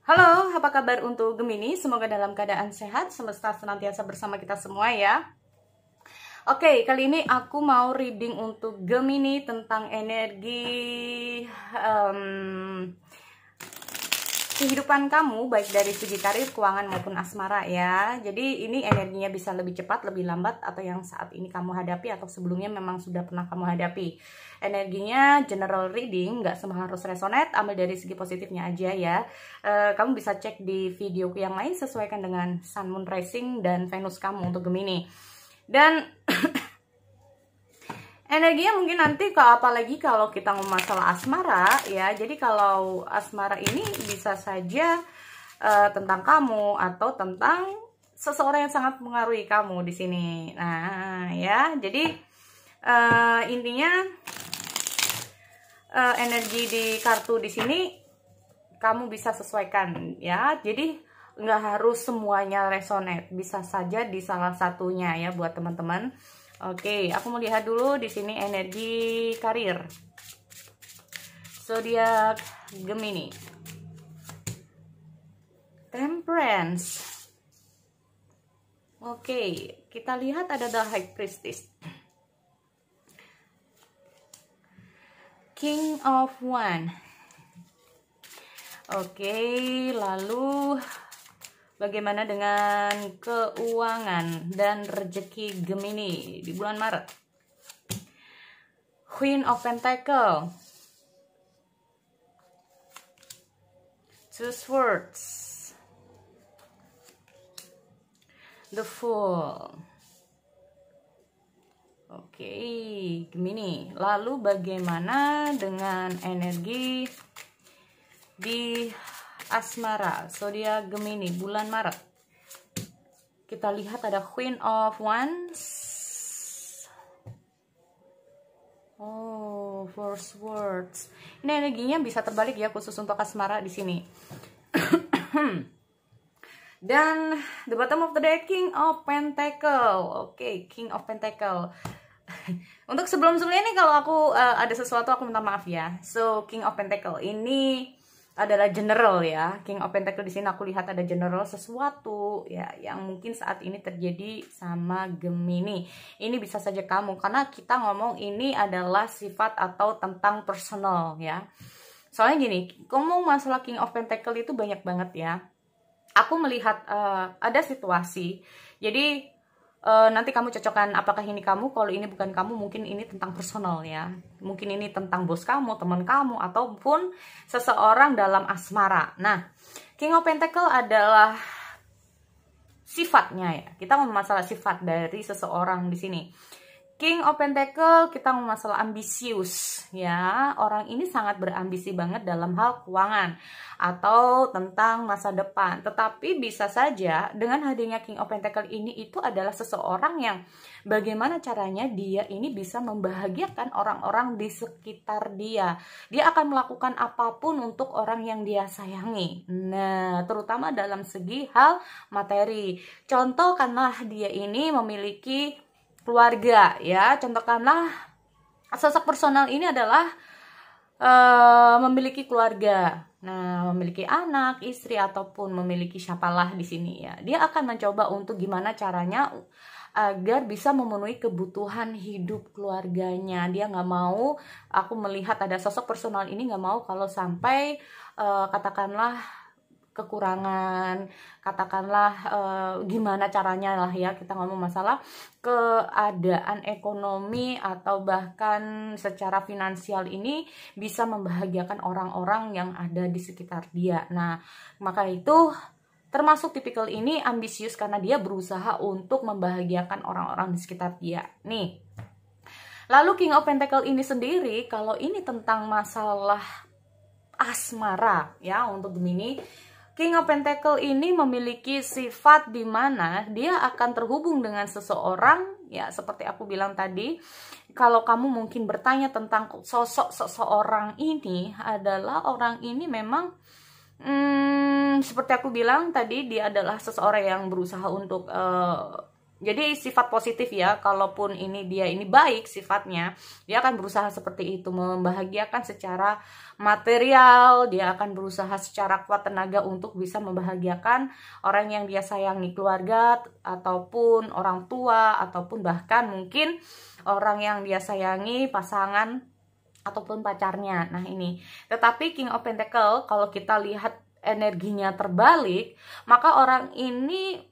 Halo, apa kabar untuk Gemini? Semoga dalam keadaan sehat, semesta senantiasa bersama kita semua ya. Oke, kali ini aku mau reading untuk Gemini tentang energi kehidupan kamu, baik dari segi karir, keuangan maupun asmara ya. Jadi ini energinya bisa lebih cepat, lebih lambat, atau yang saat ini kamu hadapi atau sebelumnya memang sudah pernah kamu hadapi. Energinya general reading, nggak semua harus resonate, ambil dari segi positifnya aja ya. Kamu bisa cek di videoku yang lain, sesuaikan dengan Sun, Moon, Rising, dan Venus kamu untuk Gemini. Dan energinya mungkin nanti apalagi kalau kita ngomong masalah asmara ya. Jadi kalau asmara ini bisa saja tentang kamu atau tentang seseorang yang sangat mengaruhi kamu di sini. Nah, ya. Jadi intinya energi di kartu di sini kamu bisa sesuaikan ya. Jadi nggak harus semuanya resonate, bisa saja di salah satunya ya buat teman-teman. Oke, aku mau lihat dulu di sini energi karir. Zodiak Gemini. Temperance. Oke, kita lihat ada The High Priestess. King of Wands. Oke, lalu bagaimana dengan keuangan dan rezeki Gemini di bulan Maret? Queen of Pentacles, Two Swords, The Fool. Oke, Gemini. Lalu bagaimana dengan energi di asmara zodiak Gemini bulan Maret? Kita lihat ada Queen of Wands. Oh, Four Swords. Ini energinya bisa terbalik ya, khusus untuk asmara di sini. Dan the bottom of the deck, King of Pentacle. Oke, King of Pentacle. Untuk sebelum-sebelumnya nih, kalau aku ada sesuatu aku minta maaf ya. So, King of Pentacle ini adalah general ya. King of Pentacle di sini aku lihat ada general sesuatu ya yang mungkin saat ini terjadi sama Gemini. Ini bisa saja kamu, karena kita ngomong ini adalah sifat atau tentang personal ya. Soalnya gini, ngomong masalah King of Pentacle itu banyak banget ya. Aku melihat ada situasi. Jadi nanti kamu cocokkan apakah ini kamu, kalau ini bukan kamu mungkin ini tentang personal ya. Mungkin ini tentang bos kamu, teman kamu, ataupun seseorang dalam asmara. Nah, King of Pentacle adalah sifatnya ya. Kita ngomong masalah sifat dari seseorang di sini. King of Pentacle kita ngomong masalah ambisius ya. Orang ini sangat berambisi banget dalam hal keuangan atau tentang masa depan. Tetapi bisa saja dengan hadirnya King of Pentacle ini itu adalah seseorang yang bagaimana caranya dia ini bisa membahagiakan orang-orang di sekitar dia. Dia akan melakukan apapun untuk orang yang dia sayangi. Nah, terutama dalam segi hal materi. Contoh, karena dia ini memiliki keluarga ya, contohkanlah sosok personal ini adalah memiliki keluarga, nah memiliki anak, istri, ataupun memiliki siapalah di sini ya. Dia akan mencoba untuk gimana caranya agar bisa memenuhi kebutuhan hidup keluarganya. Dia nggak mau, aku melihat ada sosok personal ini nggak mau kalau sampai katakanlah kekurangan, katakanlah gimana caranya lah ya, kita ngomong masalah keadaan ekonomi atau bahkan secara finansial ini bisa membahagiakan orang-orang yang ada di sekitar dia. Nah, maka itu termasuk tipikal ini ambisius karena dia berusaha untuk membahagiakan orang-orang di sekitar dia. Nih, lalu King of Pentacle ini sendiri, kalau ini tentang masalah asmara ya untuk Gemini, King of Pentacle ini memiliki sifat di mana dia akan terhubung dengan seseorang ya, seperti aku bilang tadi. Kalau kamu mungkin bertanya tentang sosok seseorang ini, adalah orang ini memang seperti aku bilang tadi, dia adalah seseorang yang berusaha untuk Jadi sifat positif ya, kalaupun ini baik sifatnya, dia akan berusaha seperti itu, membahagiakan secara material, dia akan berusaha secara kuat tenaga untuk bisa membahagiakan orang yang dia sayangi, keluarga, ataupun orang tua, ataupun bahkan mungkin orang yang dia sayangi, pasangan, ataupun pacarnya. Nah ini, tetapi King of Pentacle, kalau kita lihat energinya terbalik, maka orang ini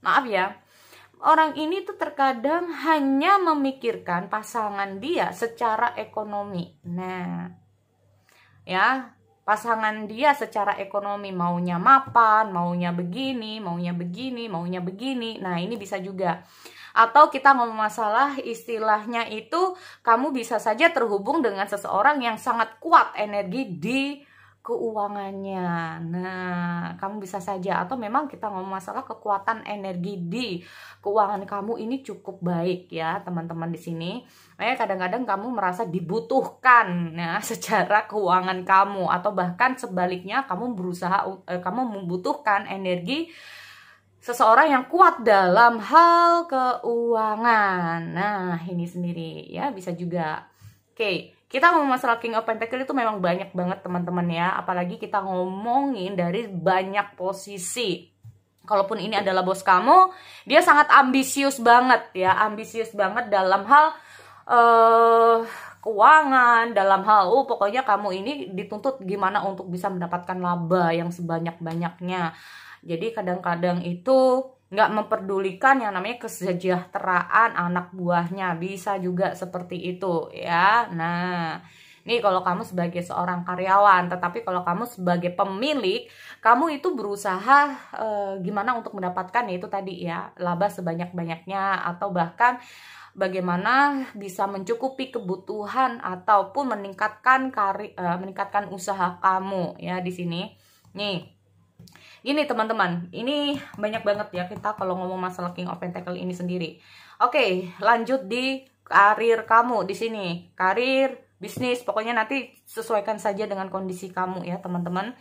maaf ya, orang ini tuh terkadang hanya memikirkan pasangan dia secara ekonomi. Nah, ya, pasangan dia secara ekonomi maunya mapan, maunya begini, maunya begini, maunya begini. Nah, ini bisa juga. Atau kita ngomong masalah istilahnya itu, kamu bisa saja terhubung dengan seseorang yang sangat kuat energi di keuangannya. Nah, kamu bisa saja, atau memang kita ngomong masalah kekuatan energi di keuangan kamu ini cukup baik ya, teman-teman di sini. Kadang-kadang kamu merasa dibutuhkan ya secara keuangan kamu, atau bahkan sebaliknya kamu membutuhkan energi seseorang yang kuat dalam hal keuangan. Nah, ini sendiri ya, bisa juga. Oke. Kita ngomong masalah King of Pentacle itu memang banyak banget teman-teman ya. Apalagi kita ngomongin dari banyak posisi. Kalaupun ini adalah bos kamu, dia sangat ambisius banget ya. Ambisius banget dalam hal keuangan, dalam hal pokoknya kamu ini dituntut gimana untuk bisa mendapatkan laba yang sebanyak-banyaknya. Jadi kadang-kadang itu nggak memperdulikan yang namanya kesejahteraan anak buahnya, bisa juga seperti itu ya. Nah, ini kalau kamu sebagai seorang karyawan, tetapi kalau kamu sebagai pemilik, kamu itu berusaha gimana untuk mendapatkan itu tadi ya, laba sebanyak-banyaknya, atau bahkan bagaimana bisa mencukupi kebutuhan ataupun meningkatkan usaha kamu ya di sini. Nih. Ini teman-teman, ini banyak banget ya kita kalau ngomong masalah King of Pentacle ini sendiri. Oke, lanjut di karir kamu di sini. Karir, bisnis, pokoknya nanti sesuaikan saja dengan kondisi kamu ya, teman-teman.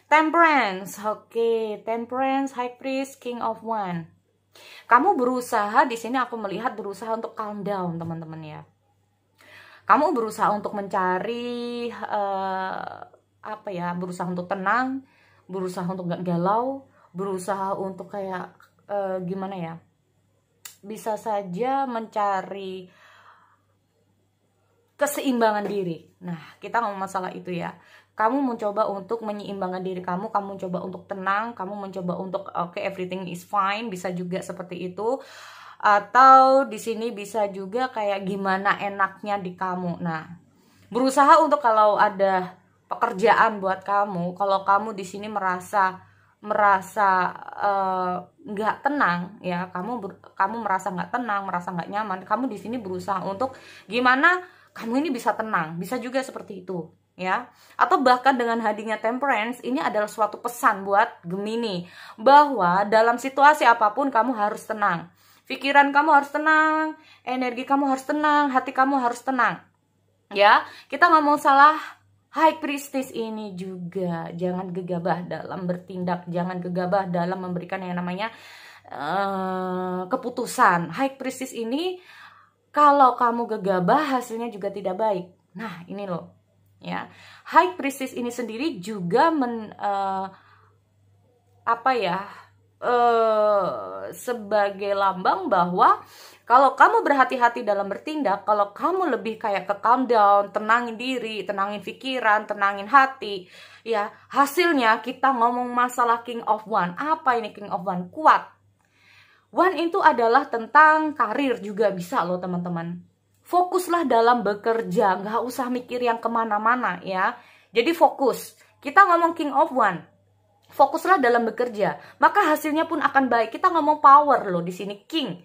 Temperance. Oke, Temperance, High Priest, King of Wands. Kamu berusaha di sini, aku melihat berusaha untuk calm down, teman-teman ya. Kamu berusaha untuk mencari berusaha untuk tenang, berusaha untuk gak galau, berusaha untuk kayak gimana ya, bisa saja mencari keseimbangan diri. Nah, kita ngomong masalah itu ya. Kamu mencoba untuk menyeimbangkan diri kamu mencoba untuk tenang, kamu mencoba untuk everything is fine, bisa juga seperti itu. Atau di sini bisa juga kayak gimana enaknya di kamu. Nah, berusaha untuk kalau ada pekerjaan buat kamu, kalau kamu di sini merasa nggak tenang ya, kamu merasa nggak tenang, merasa nggak nyaman, kamu di sini berusaha untuk gimana kamu ini bisa tenang, bisa juga seperti itu ya. Atau bahkan dengan hadirnya Temperance, ini adalah suatu pesan buat Gemini bahwa dalam situasi apapun kamu harus tenang, pikiran kamu harus tenang, energi kamu harus tenang, hati kamu harus tenang ya. Kita ngomong salah High Priestess ini juga, jangan gegabah dalam bertindak, jangan gegabah dalam memberikan yang namanya keputusan. High Priestess ini, kalau kamu gegabah hasilnya juga tidak baik. Nah, ini loh ya. High Priestess ini sendiri juga sebagai lambang bahwa kalau kamu berhati-hati dalam bertindak, kalau kamu lebih kayak ke calm down, tenangin diri, tenangin pikiran, tenangin hati, ya hasilnya kita ngomong masalah King of Wands. Apa ini King of Wands? Kuat. Wands itu adalah tentang karir juga bisa loh teman-teman. Fokuslah dalam bekerja, nggak usah mikir yang kemana-mana ya. Jadi fokus. Kita ngomong King of Wands. Fokuslah dalam bekerja, maka hasilnya pun akan baik. Kita ngomong power loh di sini, King.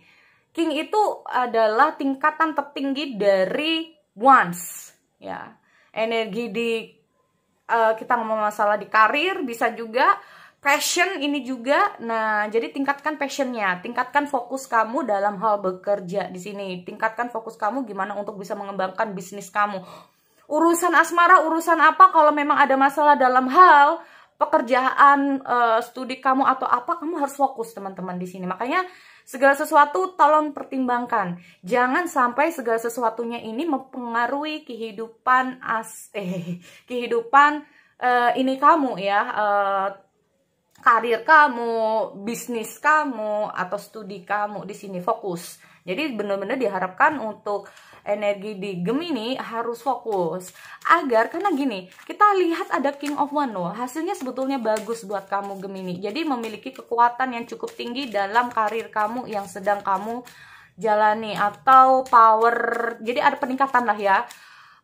King itu adalah tingkatan tertinggi dari Wands ya. Energi di kita ngomong masalah di karir, bisa juga passion ini juga. Nah, jadi tingkatkan passionnya, tingkatkan fokus kamu dalam hal bekerja di sini. Tingkatkan fokus kamu gimana untuk bisa mengembangkan bisnis kamu. Urusan asmara, urusan apa, kalau memang ada masalah dalam hal pekerjaan, studi kamu atau apa, kamu harus fokus teman-teman di sini. Makanya segala sesuatu tolong pertimbangkan. Jangan sampai segala sesuatunya ini mempengaruhi kehidupan ini kamu ya, karir kamu, bisnis kamu, atau studi kamu. Di sini fokus. Jadi benar-benar diharapkan untuk energi di Gemini harus fokus. Karena gini, kita lihat ada King of Wands loh. Hasilnya sebetulnya bagus buat kamu Gemini. Jadi memiliki kekuatan yang cukup tinggi dalam karir kamu yang sedang kamu jalani. Atau power, jadi ada peningkatan lah ya.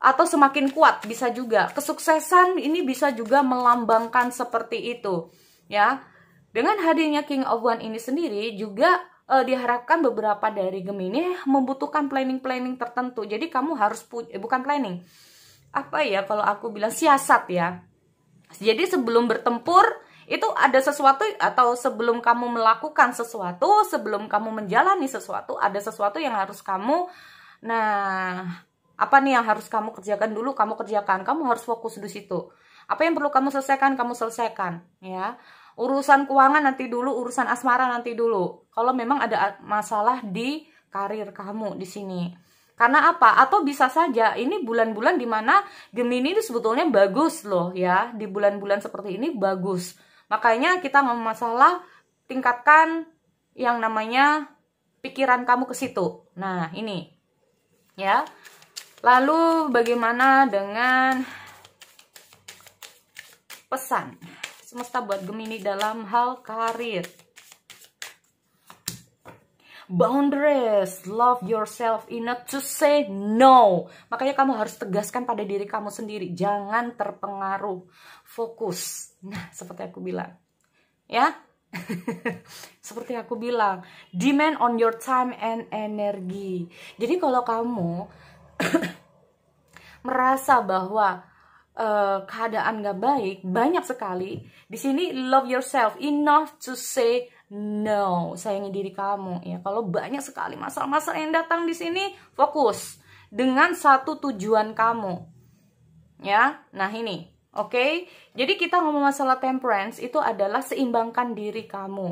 Atau semakin kuat bisa juga. Kesuksesan ini bisa juga melambangkan seperti itu. Ya, dengan hadirnya King of Wands ini sendiri juga diharapkan beberapa dari Gemini membutuhkan planning tertentu. Jadi kamu harus bukan planning, apa ya kalau aku bilang, siasat ya. Jadi sebelum bertempur itu ada sesuatu, atau sebelum kamu melakukan sesuatu, sebelum kamu menjalani sesuatu, ada sesuatu yang harus kamu, apa nih yang harus kamu kerjakan dulu, kamu kerjakan. Kamu harus fokus di situ. Apa yang perlu kamu selesaikan, kamu selesaikan ya. Urusan keuangan nanti dulu, urusan asmara nanti dulu. Kalau memang ada masalah di karir kamu di sini. Karena apa? Atau bisa saja ini bulan-bulan dimana Gemini itu sebetulnya bagus loh ya. Di bulan-bulan seperti ini bagus. Makanya kita ngomong masalah, tingkatkan yang namanya pikiran kamu ke situ. Nah ini ya. Lalu bagaimana dengan pesan semesta buat Gemini dalam hal karir? Boundaries, love yourself enough to say no. Makanya kamu harus tegaskan pada diri kamu sendiri, jangan terpengaruh, fokus. Nah, seperti aku bilang ya. Seperti aku bilang, demand on your time and energy. Jadi kalau kamu merasa bahwa keadaan gak baik, banyak sekali di sini, love yourself enough to say no. Sayangi diri kamu ya. Kalau banyak sekali masalah-masalah yang datang di sini, fokus dengan satu tujuan kamu ya. Nah ini oke. Jadi kita ngomong masalah temperance itu adalah seimbangkan diri kamu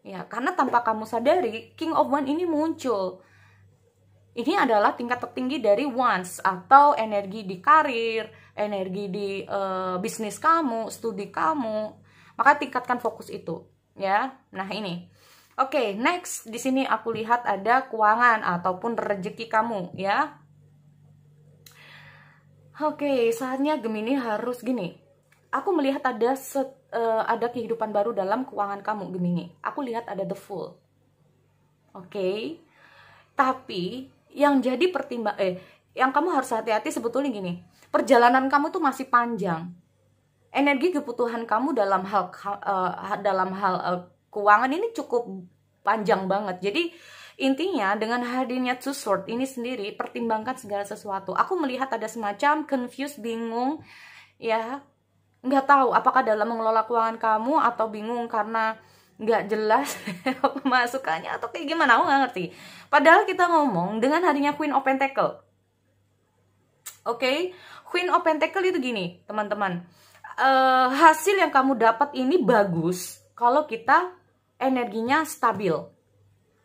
ya. Karena tanpa kamu sadari, King of Wands ini muncul. Ini adalah tingkat tertinggi dari Wands, atau energi di karir, energi di bisnis kamu, studi kamu. Maka tingkatkan fokus itu ya. Nah ini oke, next di sini aku lihat ada keuangan ataupun rezeki kamu ya. Oke, saatnya Gemini harus gini. Aku melihat ada kehidupan baru dalam keuangan kamu Gemini. Aku lihat ada the Fool. Oke. Tapi yang jadi yang kamu harus hati-hati sebetulnya gini. Perjalanan kamu tuh masih panjang. Energi kebutuhan kamu dalam hal keuangan ini cukup panjang banget. Jadi intinya dengan hadirnya Two Swords ini sendiri, pertimbangkan segala sesuatu. Aku melihat ada semacam confused, bingung ya. Nggak tahu apakah dalam mengelola keuangan kamu, atau bingung karena nggak jelas pemasukannya atau kayak gimana, aku nggak ngerti. Padahal kita ngomong dengan harinya Queen of Pentacle. Oke, Queen of Pentacle itu gini teman-teman, hasil yang kamu dapat ini bagus kalau kita energinya stabil.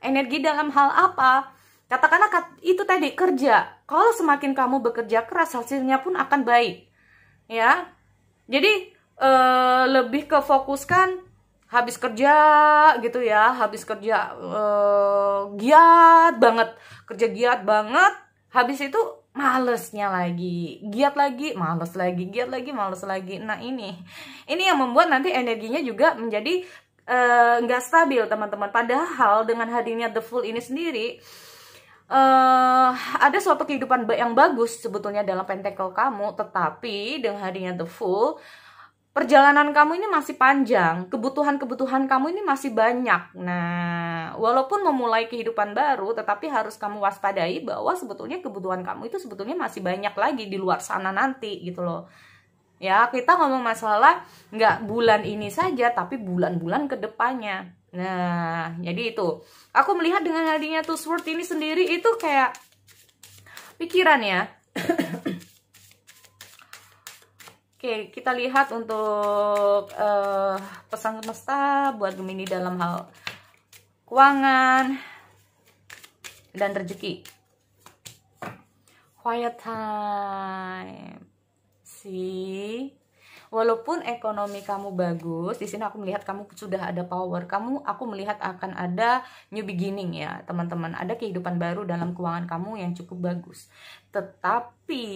Energi dalam hal apa? Katakanlah itu tadi, kerja. Kalau semakin kamu bekerja keras, hasilnya pun akan baik ya. Jadi lebih ke fokuskan habis kerja gitu ya, habis kerja giat banget, kerja giat banget, habis itu malesnya lagi, giat lagi, males lagi, giat lagi, males lagi. Nah ini yang membuat nanti energinya juga menjadi nggak stabil teman-teman. Padahal dengan hadirnya the Fool ini sendiri, ada suatu kehidupan yang bagus sebetulnya dalam pentacle kamu, tetapi dengan hadirnya the Fool, perjalanan kamu ini masih panjang, kebutuhan kamu ini masih banyak. Nah, walaupun memulai kehidupan baru, tetapi harus kamu waspadai bahwa sebetulnya kebutuhan kamu itu sebetulnya masih banyak lagi di luar sana nanti gitu loh. Ya, kita ngomong masalah nggak bulan ini saja, tapi bulan-bulan ke depannya. Nah, jadi itu. Aku melihat dengan hadirnya Two Swords ini sendiri itu kayak pikiran ya. Oke, kita lihat untuk pesan semesta buat Gemini dalam hal keuangan dan rezeki. Quiet time. See, walaupun ekonomi kamu bagus, di sini aku melihat kamu sudah ada power. Aku melihat akan ada new beginning ya, teman-teman. Ada kehidupan baru dalam keuangan kamu yang cukup bagus. Tetapi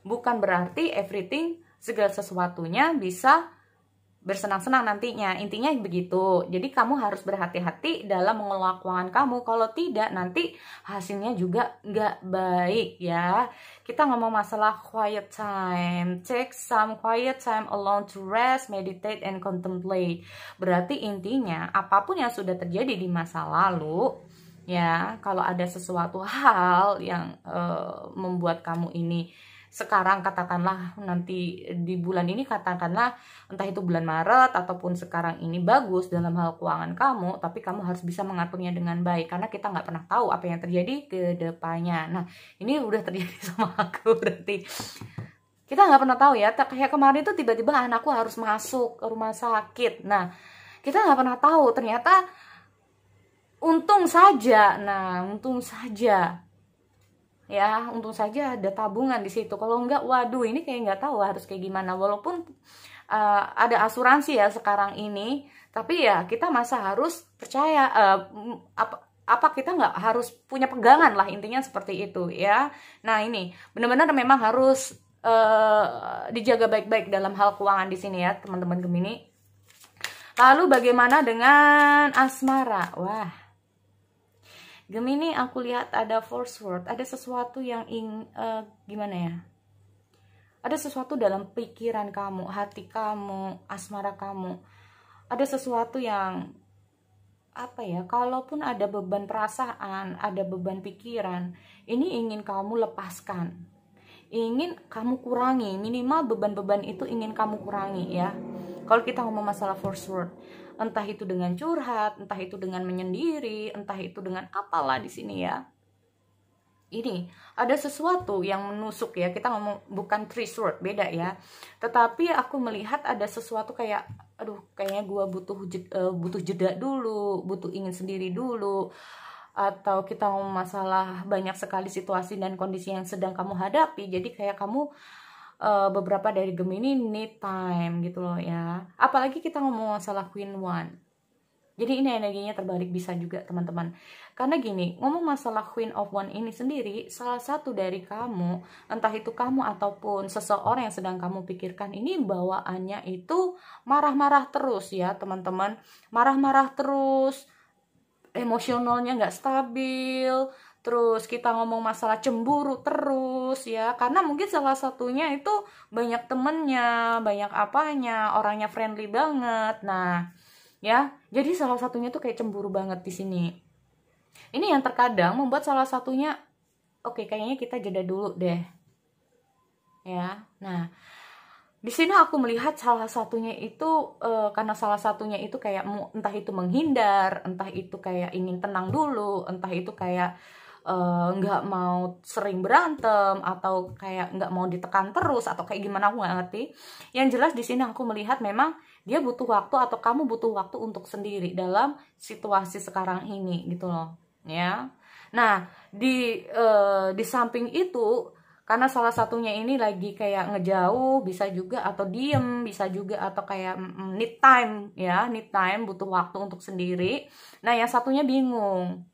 bukan berarti everything, segala sesuatunya bisa bersenang-senang nantinya. Intinya begitu. Jadi kamu harus berhati-hati dalam mengelola keuangan kamu. Kalau tidak, nanti hasilnya juga nggak baik ya. Kita ngomong masalah quiet time. Take some quiet time alone to rest, meditate, and contemplate. Berarti intinya, apapun yang sudah terjadi di masa lalu, ya, kalau ada sesuatu hal yang membuat kamu ini sekarang, katakanlah nanti di bulan ini, katakanlah entah itu bulan Maret ataupun sekarang ini bagus dalam hal keuangan kamu, tapi kamu harus bisa mengaturnya dengan baik, karena kita nggak pernah tahu apa yang terjadi ke depannya. Nah, ini udah terjadi sama aku, berarti kita nggak pernah tahu ya. Kayak kemarin tuh tiba-tiba anakku harus masuk ke rumah sakit. Nah, kita nggak pernah tahu, ternyata untung saja. Nah, untung saja ya, untung saja ada tabungan di situ. Kalau enggak, waduh, ini kayak nggak tahu harus kayak gimana. Walaupun ada asuransi ya sekarang ini, tapi ya kita masa harus percaya, apa kita nggak harus punya pegangan lah, intinya seperti itu ya. Nah, ini benar-benar memang harus dijaga baik-baik dalam hal keuangan di sini ya, teman-teman Gemini. Lalu bagaimana dengan asmara? Wah, Gemini, aku lihat ada force word, ada sesuatu yang gimana ya? Ada sesuatu dalam pikiran kamu, hati kamu, asmara kamu. Ada sesuatu yang apa ya? Kalaupun ada beban perasaan, ada beban pikiran, ini ingin kamu lepaskan, ingin kamu kurangi, minimal beban-beban itu ingin kamu kurangi ya. Kalau kita ngomong masalah force word, entah itu dengan curhat, entah itu dengan menyendiri, entah itu dengan apalah di sini ya. Ini ada sesuatu yang menusuk ya. Kita ngomong bukan three sword, beda ya. Tetapi aku melihat ada sesuatu kayak, aduh, kayaknya gue butuh jeda dulu, butuh ingin sendiri dulu. Atau kita ngomong masalah banyak sekali situasi dan kondisi yang sedang kamu hadapi. Jadi kayak kamu beberapa dari Gemini need time gitu loh ya. Apalagi kita ngomong masalah Queen One. Jadi ini energinya terbalik bisa juga teman-teman. Karena gini, ngomong masalah Queen of One ini sendiri, salah satu dari kamu, entah itu kamu ataupun seseorang yang sedang kamu pikirkan, ini bawaannya itu marah-marah terus ya teman-teman. Marah-marah terus, emosionalnya nggak stabil. Terus kita ngomong masalah cemburu terus ya, karena mungkin salah satunya itu banyak temennya, banyak apanya, orangnya friendly banget. Nah ya, jadi salah satunya tuh kayak cemburu banget di sini. Ini yang terkadang membuat salah satunya, oke, kayaknya kita jeda dulu deh ya. Nah, di sini aku melihat salah satunya itu karena salah satunya itu kayak entah itu menghindar, entah itu kayak ingin tenang dulu, entah itu kayak nggak mau sering berantem, atau kayak nggak mau ditekan terus, atau kayak gimana aku nggak ngerti. Yang jelas di sini aku melihat memang dia butuh waktu, atau kamu butuh waktu untuk sendiri dalam situasi sekarang ini gitu loh ya. Nah, di samping itu, karena salah satunya ini lagi kayak ngejauh, bisa juga, atau diem, bisa juga, atau kayak need time ya, need time, butuh waktu untuk sendiri. Nah, yang satunya bingung,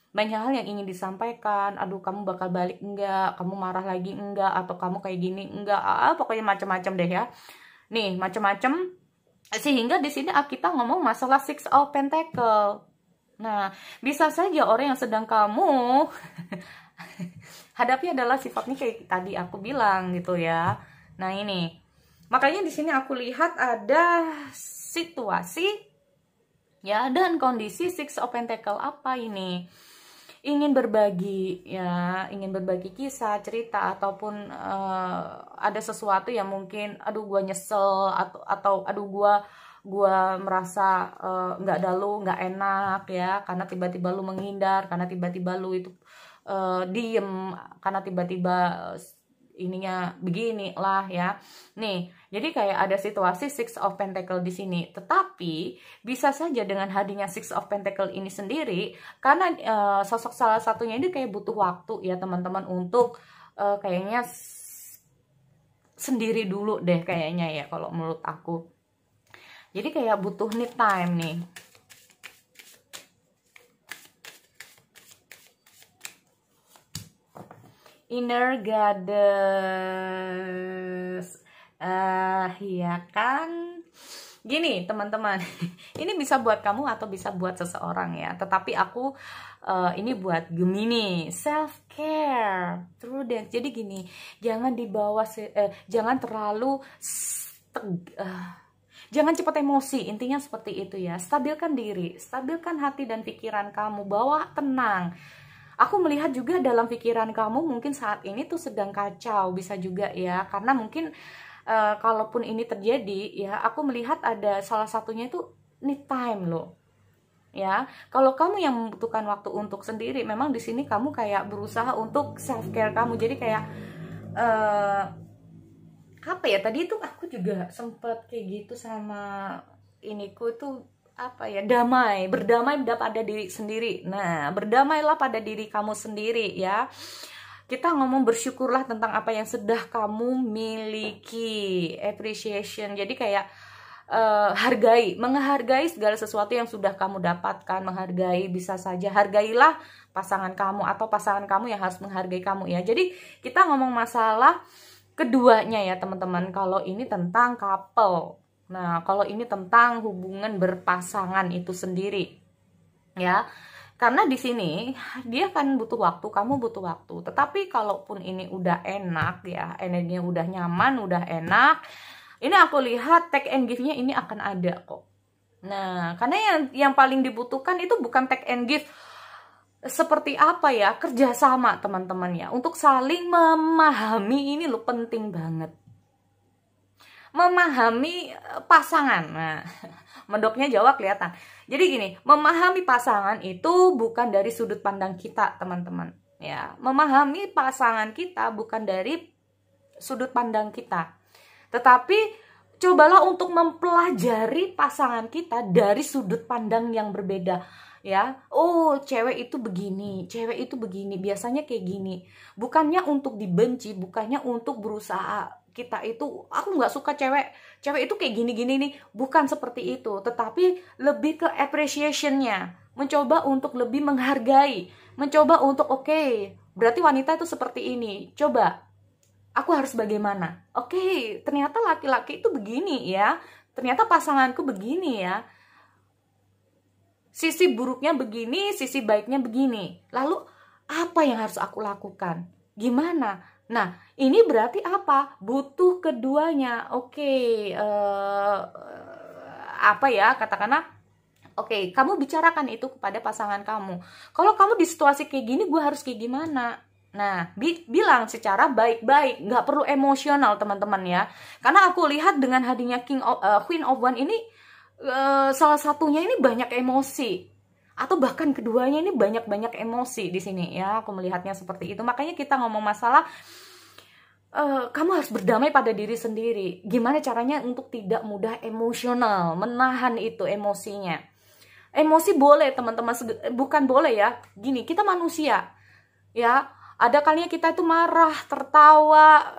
banyak hal yang ingin disampaikan. Aduh, kamu bakal balik enggak, kamu marah lagi enggak, atau kamu kayak gini enggak, pokoknya macam-macam deh ya. Nih, macam-macam, sehingga di sini kita ngomong masalah Six of Pentacle. Nah, bisa saja orang yang sedang kamu hadapi adalah sifatnya kayak tadi aku bilang gitu ya. Nah, ini makanya di sini aku lihat ada situasi ya dan kondisi Six of Pentacle. Apa ini? Ingin berbagi ya, ingin berbagi kisah, cerita, ataupun ada sesuatu yang mungkin aduh gua nyesel, atau aduh gua merasa nggak enak ya, karena tiba-tiba lu menghindar, karena tiba-tiba lu itu diem, karena tiba-tiba ininya begini lah ya. Nih, jadi kayak ada situasi Six of Pentacle di sini. Tetapi bisa saja dengan hadirnya Six of Pentacle ini sendiri, karena sosok salah satunya ini kayak butuh waktu ya teman-teman untuk kayaknya sendiri dulu deh kayaknya ya kalau menurut aku. Jadi kayak butuh need time nih. Inner goddess. Ya kan. Gini teman-teman, ini bisa buat kamu atau bisa buat seseorang ya. Tetapi aku ini buat Gemini, self care, true dance. Jadi gini, jangan dibawa, jangan terlalu jangan cepat emosi, intinya seperti itu ya. Stabilkan diri, stabilkan hati dan pikiran kamu, bawa tenang. Aku melihat juga dalam pikiran kamu mungkin saat ini tuh sedang kacau, bisa juga ya. Karena mungkin kalaupun ini terjadi ya, aku melihat ada salah satunya itu need time loh. Ya, kalau kamu yang membutuhkan waktu untuk sendiri, memang di sini kamu kayak berusaha untuk self care kamu. Jadi kayak apa ya, tadi itu aku juga sempet kayak gitu sama iniku itu apa ya, berdamai pada diri sendiri. Nah, berdamailah pada diri kamu sendiri ya. Kita ngomong bersyukurlah tentang apa yang sudah kamu miliki, appreciation. Jadi kayak menghargai segala sesuatu yang sudah kamu dapatkan, menghargai, bisa saja hargailah pasangan kamu atau pasangan kamu yang harus menghargai kamu ya. Jadi kita ngomong masalah keduanya ya teman-teman, kalau ini tentang couple. Nah, kalau ini tentang hubungan berpasangan itu sendiri. Ya. Karena di sini dia kan butuh waktu, kamu butuh waktu. Tetapi kalaupun ini udah enak ya, energinya udah nyaman, udah enak, ini aku lihat take and give-nya ini akan ada kok. Nah, karena yang paling dibutuhkan itu bukan take and give seperti apa ya, kerjasama teman-teman ya, untuk saling memahami. Ini lo penting banget, memahami pasangan. Nah, mendoknya Jawa kelihatan. Jadi gini, memahami pasangan itu bukan dari sudut pandang kita teman-teman ya. Memahami pasangan kita bukan dari sudut pandang kita, tetapi cobalah untuk mempelajari pasangan kita dari sudut pandang yang berbeda ya. Oh, cewek itu begini, cewek itu begini, biasanya kayak gini. Bukannya untuk dibenci, bukannya untuk berusaha kita itu, aku nggak suka cewek itu kayak gini-gini nih, bukan seperti itu. Tetapi lebih ke appreciation-nya, mencoba untuk lebih menghargai, mencoba untuk oke, berarti wanita itu seperti ini, coba aku harus bagaimana. Oke, ternyata laki-laki itu begini ya, ternyata pasanganku begini ya, sisi buruknya begini, sisi baiknya begini. Lalu apa yang harus aku lakukan? Gimana? Nah, ini berarti apa? Butuh keduanya. Oke, apa ya, katakanlah, oke, kamu bicarakan itu kepada pasangan kamu. Kalau kamu di situasi kayak gini, gue harus kayak gimana? Nah, bilang secara baik-baik, nggak perlu emosional teman-teman ya. Karena aku lihat dengan hadirnya Queen of Wands ini, salah satunya ini banyak emosi, atau bahkan keduanya ini banyak emosi di sini ya. Aku melihatnya seperti itu. Makanya kita ngomong masalah kamu harus berdamai pada diri sendiri. Gimana caranya untuk tidak mudah emosional, menahan itu emosinya. Emosi boleh teman-teman, bukan boleh ya. Gini, kita manusia ya. Ada kalinya kita itu marah, tertawa,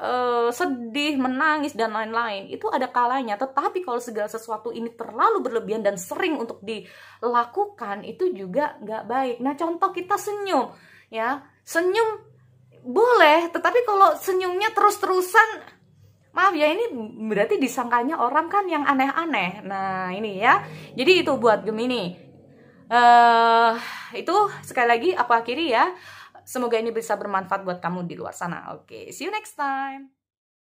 sedih, menangis, dan lain-lain. Itu ada kalanya. Tetapi kalau segala sesuatu ini terlalu berlebihan dan sering untuk dilakukan, itu juga nggak baik. Nah, contoh kita senyum. Ya, senyum boleh. Tetapi kalau senyumnya terus-terusan, maaf ya, ini berarti disangkanya orang kan yang aneh-aneh. Nah, ini ya. Jadi itu buat Gemini. Itu sekali lagi aku akhiri ya. Semoga ini bisa bermanfaat buat kamu di luar sana. Oke, see you next time.